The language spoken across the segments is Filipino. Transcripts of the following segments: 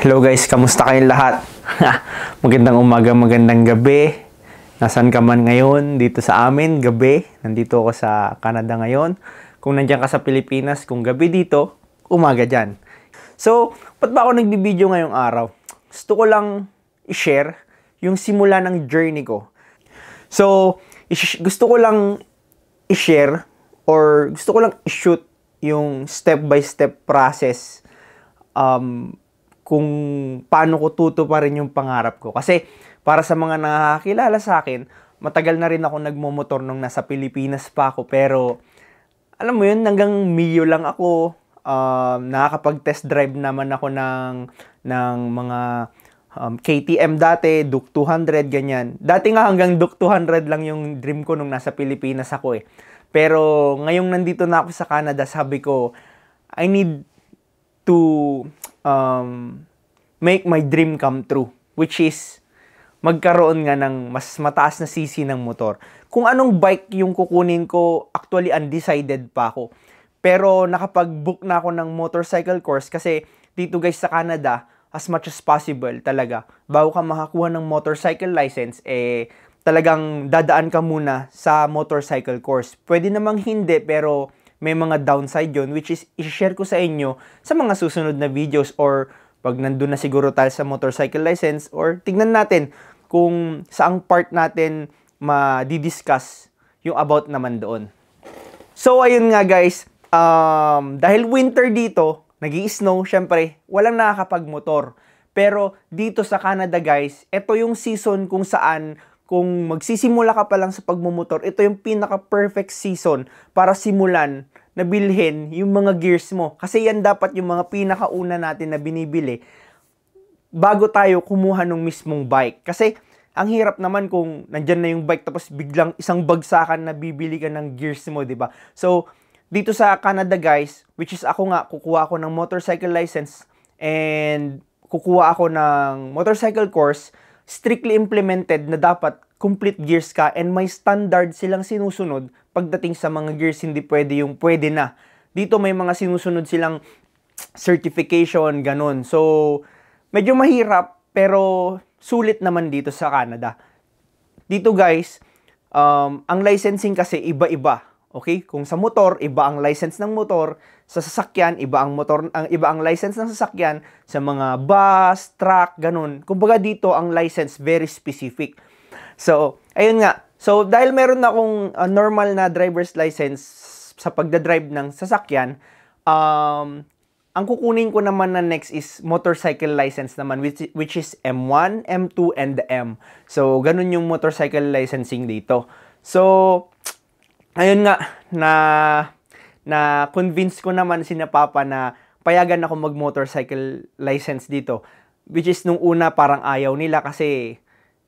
Hello guys, kamusta kayong lahat? Magandang umaga, magandang gabi. Nasaan ka man ngayon? Dito sa amin, gabi. Nandito ako sa Canada ngayon. Kung nandiyan ka sa Pilipinas, kung gabi dito, umaga dyan. So, ba't ba ako nagbibideo ngayong araw? Gusto ko lang i-share yung simula ng journey ko. So, gusto ko lang i-share or gusto ko lang i-shoot yung step-by-step process kung paano ko tutuparin yung pangarap ko. Kasi para sa mga nakakilala sa akin, matagal na rin ako nagmomotor nung nasa Pilipinas pa ako. Pero alam mo yun, hanggang Mio lang ako. Nakakapag-test drive naman ako ng mga KTM dati, Duke 200, ganyan. Dati nga hanggang Duke 200 lang yung dream ko nung nasa Pilipinas ako eh. Pero ngayong nandito na ako sa Canada, sabi ko, I need to make my dream come true, which is magkaroon nga ng mas mataas na cc ng motor. Kung anong bike yung kukunin ko, actually undecided pa ako. Pero nakapag-book na ako ng motorcycle course kasi dito guys sa Canada, as much as possible talaga, bago ka makakuha ng motorcycle license, talagang dadaan ka muna sa motorcycle course. Pwede namang hindi, pero may mga downside yon, which is i-share ko sa inyo sa mga susunod na videos or pag nandun na siguro tayo sa motorcycle license or tignan natin kung saang part natin ma-discuss yung about naman doon. So ayun nga guys, dahil winter dito, nag-i-snow, syempre walang nakakapag-motor. Pero dito sa Canada guys, ito yung season kung saan kung magsisimula ka pa lang sa pagmumotor, ito yung pinaka-perfect season para simulan na bilhin yung mga gears mo. Kasi yan dapat yung mga pinakauna natin na binibili bago tayo kumuha ng mismong bike. Kasi ang hirap naman kung nandyan na yung bike tapos biglang isang bagsakan na bibili ka ng gears mo, di ba? So, dito sa Canada guys, which is ako nga, kukuha ako ng motorcycle license and kukuha ako ng motorcycle course, strictly implemented na dapat complete gears ka and may standard silang sinusunod pagdating sa mga gears, hindi pwede yung pwede na. Dito may mga sinusunod silang certification, ganun. So, medyo mahirap pero sulit naman dito sa Canada. Dito guys, ang licensing kasi iba-iba. Okay? Kung sa motor, iba ang license ng motor. Sa sasakyan, iba ang license ng sasakyan. Sa mga bus, truck, ganun. Kumbaga dito, ang license very specific. So, ayun nga. So, dahil meron na akong normal na driver's license sa pagdadrive ng sasakyan, ang kukunin ko naman na next is motorcycle license naman, which is M1, M2, and M. So, ganun yung motorcycle licensing dito. So, ayun nga, na-convince ko naman si Papa na payagan ako mag-motorcycle license dito. Which is nung una parang ayaw nila kasi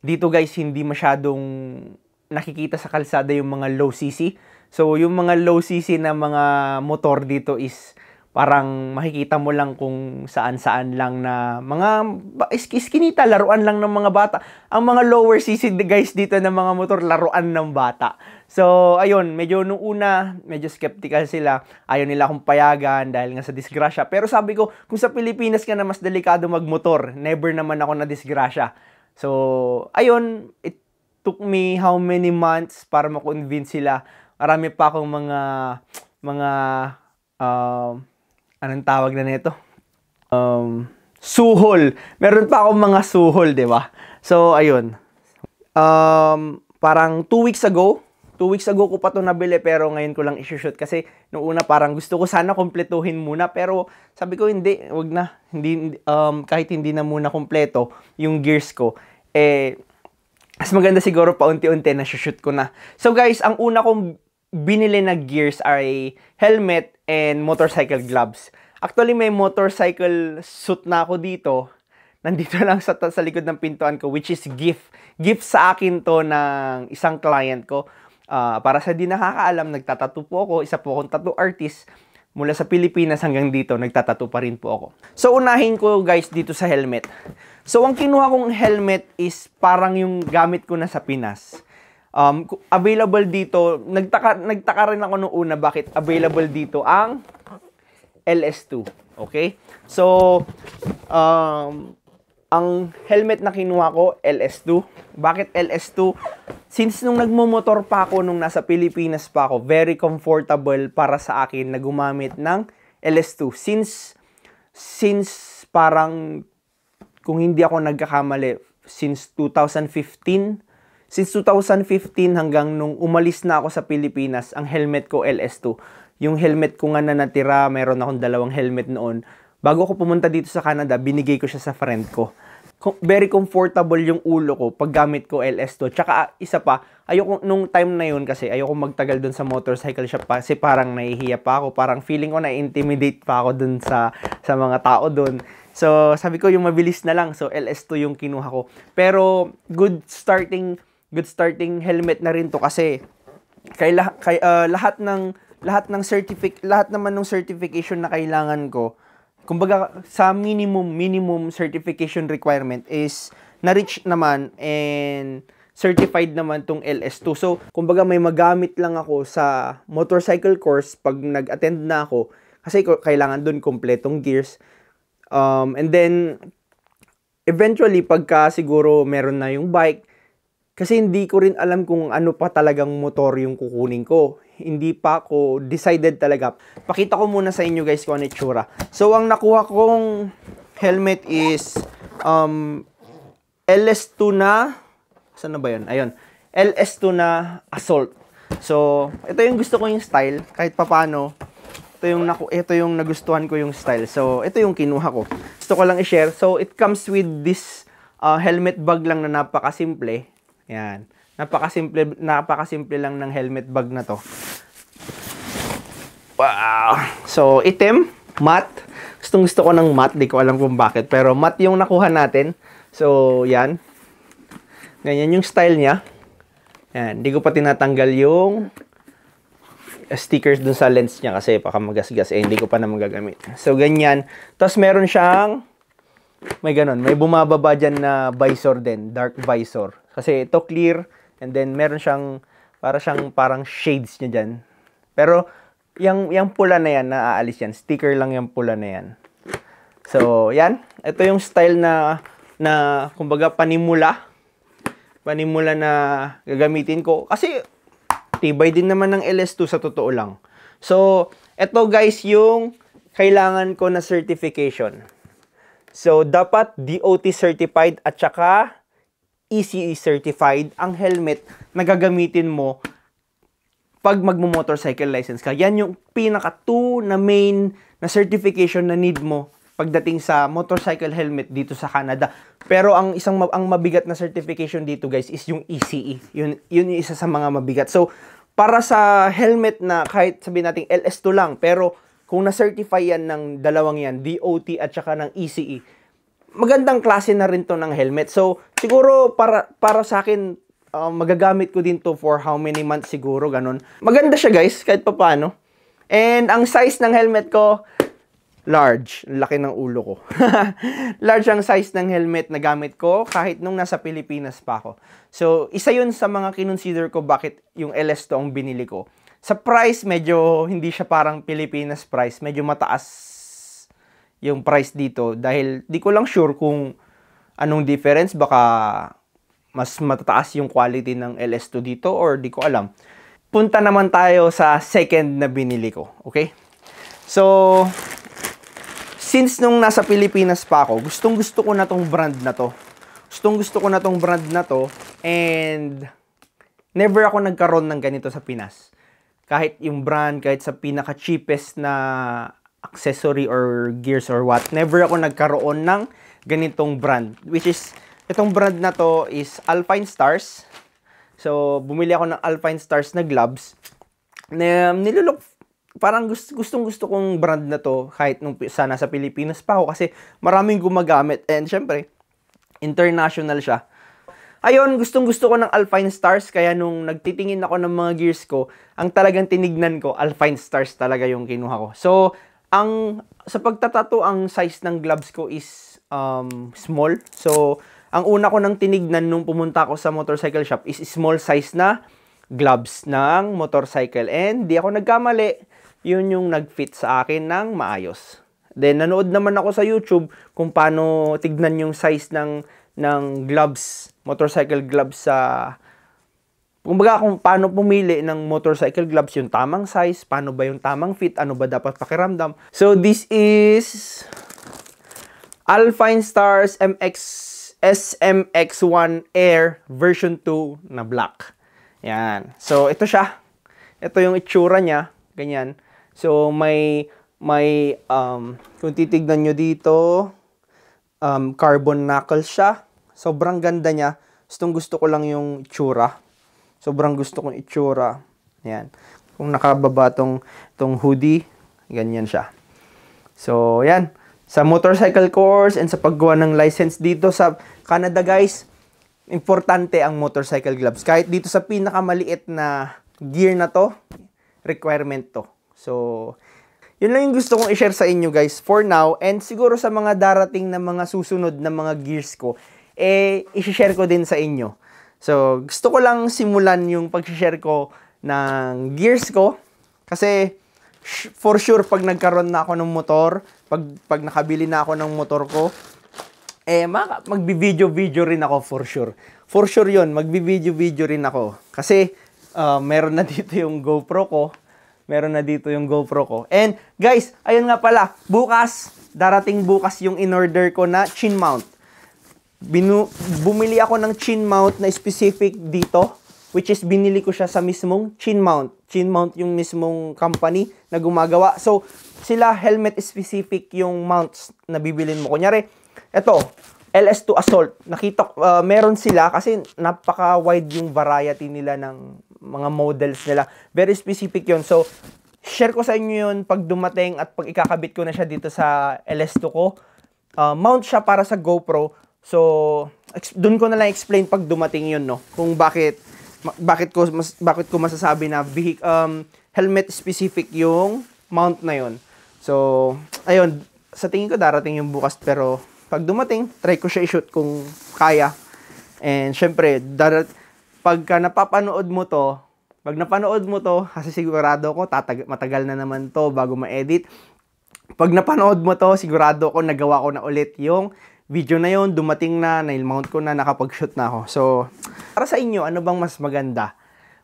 dito guys hindi masyadong nakikita sa kalsada yung mga low cc. So yung mga low cc na mga motor dito is parang makikita mo lang kung saan-saan lang na mga iskinita, laruan lang ng mga bata. Ang mga lower cc guys dito ng mga motor, laruan ng bata. So, ayun, nung una, medyo skeptical sila. Ayaw nila akong payagan dahil nga sa disgrasya. Pero sabi ko, kung sa Pilipinas ka na mas delikado magmotor, never naman ako na disgrasya. So, ayun, it took me how many months para ma-convince sila. Marami pa akong anong tawag na nito? Suhol. Meron pa akong mga suhol, di ba? So, ayun. Parang 2 weeks ago ko pa ito nabili pero ngayon ko lang i-shoot kasi nung una parang gusto ko sana kumpletuhin muna pero sabi ko hindi, wag na. Kahit hindi na muna kumpleto yung gears ko, mas maganda siguro paunti-unti na shoot ko na. So guys, ang una kong binili na gears ay helmet and motorcycle gloves. Actually, may motorcycle suit na ako dito. Nandito lang sa likod ng pintuan ko, which is gift. Gift sa akin to ng isang client ko. Para sa di nakakaalam, nagtatattoo po ako. Isa po akong tattoo artist. Mula sa Pilipinas hanggang dito, nagtatattoo pa rin po ako. So, unahin ko guys dito sa helmet. So, ang kinuha kong helmet is parang yung gamit ko na sa Pinas. Available dito, nagtaka rin ako nung una bakit available dito ang LS2. Okay? So, ang helmet na kinuha ko, LS2. Bakit LS2? Since nung nagmumotor pa ako, nung nasa Pilipinas pa ako, very comfortable para sa akin na gumamit ng LS2. Since parang, kung hindi ako nagkakamali, since 2015 hanggang nung umalis na ako sa Pilipinas, ang helmet ko LS2. Yung helmet ko nga na natira, meron akong 2 helmet noon. Bago ako pumunta dito sa Canada, binigay ko siya sa friend ko. Very comfortable yung ulo ko pag gamit ko LS2. Tsaka isa pa, ayoko nung time na yun kasi ayoko magtagal dun sa motorcycle shop kasi parang nahihiya pa ako. Parang feeling ko na-intimidate pa ako dun sa mga tao dun. So, sabi ko yung mabilis na lang. So, LS2 yung kinuha ko. Pero, good starting helmet na rin to kasi lahat naman ng certification na kailangan ko, kumbaga sa minimum certification requirement is na-reach naman and certified naman tong LS2. So, kumbaga may magamit lang ako sa motorcycle course pag nag-attend na ako kasi kailangan dun kompletong gears. And then eventually pagka siguro meron na yung bike, kasi hindi ko rin alam kung ano pa talagang motor yung kukunin ko. Hindi pa ako decided talaga. Pakita ko muna sa inyo guys kung ano itsura. So, ang nakuha kong helmet is LS2 na, saan na ba yun? Ayun, LS2 na Assault. So, ito yung gusto ko yung style. Kahit papano, ito yung nagustuhan ko yung style. So, ito yung kinuha ko. Gusto ko lang i-share. So, it comes with this helmet bag lang na napakasimple. Yan. Napakasimple lang ng helmet bag na to. Wow! So, itim, matte. Gusto ko ng matte. Di ko alam kung bakit. Pero matte yung nakuha natin. So, yan. Ganyan yung style niya. Yan. Di ko pa tinatanggal yung stickers dun sa lens niya kasi baka magasgas. Hindi ko pa na magagamit. So, ganyan. Tapos, meron siyang may ganon. May bumababa dyan na visor din. Dark visor. Kasi ito clear. And then, meron siyang parang shades niya dyan. Pero, yung pula na yan, naaalis yan. Sticker lang yung pula na yan. So, yan. Ito yung style na kumbaga, panimula na gagamitin ko. Kasi, tibay din naman ng LS2 sa totoo lang. So, ito guys, yung kailangan ko na certification. So, dapat DOT certified at saka ECE certified ang helmet na gagamitin mo pag magmo-motorcycle license ka. Yan yung pinaka-2 na main na certification na need mo pagdating sa motorcycle helmet dito sa Canada. Pero ang mabigat na certification dito guys is yung ECE. Yun yung isa sa mga mabigat. So, para sa helmet na kahit sabihin natin LS2 lang, pero kung na-certify yan ng dalawang yan, DOT at saka ng ECE, magandang klase na rin to ng helmet. So, siguro para sa akin, magagamit ko din to for how many months siguro, ganun. Maganda siya guys, kahit pa paano. And ang size ng helmet ko, large. Laki ng ulo ko. Large ang size ng helmet na gamit ko kahit nung nasa Pilipinas pa ako. So, isa yun sa mga kinonsider ko bakit yung LS2 ang binili ko. Sa price, medyo hindi siya parang Pilipinas price. Medyo mataas yung price dito. Dahil di ko lang sure kung anong difference. Baka mas matataas yung quality ng LS2 dito or di ko alam. Punta naman tayo sa second na binili ko. Okay? So, since nung nasa Pilipinas pa ako, gustong-gusto ko na tong brand na to. Gustong-gusto ko na tong brand na to. And never ako nagkaroon ng ganito sa Pinas. Kahit yung brand, kahit sa pinaka-cheapest na accessory or gears or what, never ako nagkaroon ng ganitong brand. Which is, itong brand na to is Alpine Stars. So, bumili ako ng Alpine Stars na gloves. Parang gustong-gusto kong brand na to kahit nung sana sa Pilipinas pa ako kasi maraming gumagamit. And syempre, international siya. Ayun, gustong-gusto ko ng Alpine Stars, kaya nung nagtitingin ako ng mga gears ko, ang talagang tinignan ko, Alpine Stars talaga yung kinuha ko. So, sa pagtatato, ang size ng gloves ko is small. So, ang una ko nang tinignan nung pumunta ako sa motorcycle shop is small size na gloves ng motorcycle. And di ako nagkamali. yun yung nag-fit sa akin ng maayos. Then, nanood naman ako sa YouTube kung paano tignan yung size ng gloves, motorcycle gloves sa... Kumbaga kung paano pumili ng motorcycle gloves, yung tamang size, paano ba yung tamang fit, ano ba dapat pakiramdam. So, this is Alpine Stars SMX1 Air version 2 na black. Yan. So, ito siya. Ito yung itsura niya. Ganyan. So, kung titignan nyo dito, carbon knuckles siya. Sobrang ganda niya. Gusto ko lang yung itsura. Sobrang gusto kong itsura. Yan. Kung nakababa tong hoodie, ganyan siya. So, yan. Sa motorcycle course and sa paggawa ng license dito sa Canada, guys, importante ang motorcycle gloves. Kahit dito sa pinakamaliit na gear na to, requirement to. So, yun lang yung gusto kong i-share sa inyo, guys, for now. And siguro sa mga darating na mga susunod na mga gears ko, i-share ko din sa inyo. So, gusto ko lang simulan yung pag-share ko ng gears ko. Kasi, for sure, pag nagkaroon na ako ng motor, pag nakabili na ako ng motor ko, magbi-video rin ako for sure. For sure yun, magbi-video rin ako. Kasi, meron na dito yung GoPro ko. And, guys, ayun nga pala, darating bukas yung in-order ko na chin mount. Bumili ako ng chin mount na specific dito, which is binili ko siya sa mismong chin mount. Chin mount yung mismong company na gumagawa. So, sila helmet specific yung mounts na bibilin mo. Kunyari, eto, LS2 Assault. Meron sila kasi napaka-wide yung variety nila ng mga models nila. Very specific yun. So, share ko sa inyo yun pag dumating at pag ikakabit ko na siya dito sa LS2 ko. Mount siya para sa GoPro. So, doon ko na lang explain pag dumating yun, no? Kung bakit ko masasabi na helmet specific yung mount na yun. So, ayun, sa tingin ko darating yung bukas, pero pag dumating, try ko siya i-shoot kung kaya. And syempre, pagka napanood mo to, kasi sigurado ko matagal na naman to bago ma-edit. Pag napanood mo to, sigurado ko nagawa ko na ulit yung video na yun, dumating na, nail-mount ko na, nakapag-shoot na ako. So, para sa inyo, ano bang mas maganda?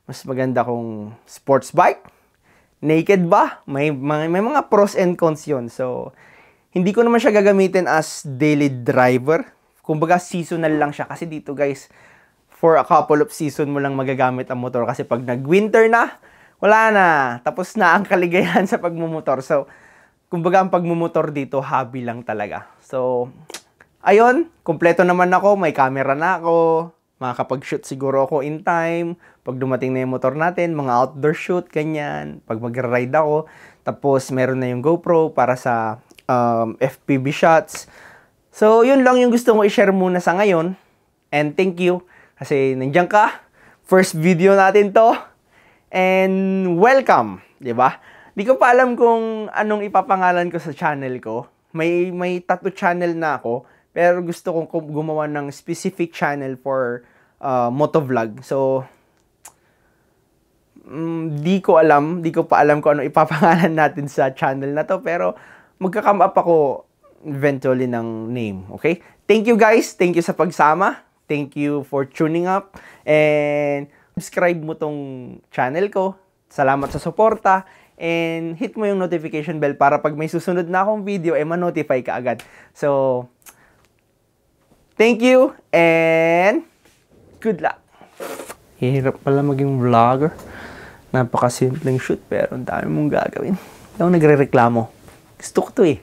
Mas maganda kung sports bike? Naked ba? May mga pros and cons yun. So, hindi ko naman siya gagamitin as daily driver. Kumbaga, seasonal lang siya. Kasi dito, guys, for a couple of season mo lang magagamit ang motor. Kasi pag nag-winter na, wala na. Tapos na ang kaligayahan sa pagmumotor. So, kumbaga, ang pagmumotor dito, hobby lang talaga. So, ayun, kumpleto naman ako, may camera na ako, makakapag-shoot siguro ako in time, pag dumating na yung motor natin, mga outdoor shoot, ganyan, pag mag-ride ako, tapos meron na yung GoPro para sa FPV shots. So, yun lang yung gusto ko i-share muna sa ngayon, and thank you, kasi nandiyan ka, first video natin to, and welcome, diba? Di ko pa alam kung anong ipapangalan ko sa channel ko, may tattoo channel na ako, pero gusto kong gumawa ng specific channel for motovlog. So, di ko pa alam kung ano ipapangalan natin sa channel na to. Pero, magka-come up ako eventually ng name. Okay? Thank you guys. Thank you sa pagsama. Thank you for tuning up. And, subscribe mo tong channel ko. Salamat sa suporta. And, hit mo yung notification bell para pag may susunod na akong video, ma-notify ka agad. So, thank you, and good luck. Hirap pala maging vlogger. Napakasimpleng shoot, pero ang dami mong gagawin. Hindi ako nagre-reklamo. Gusto ko to eh.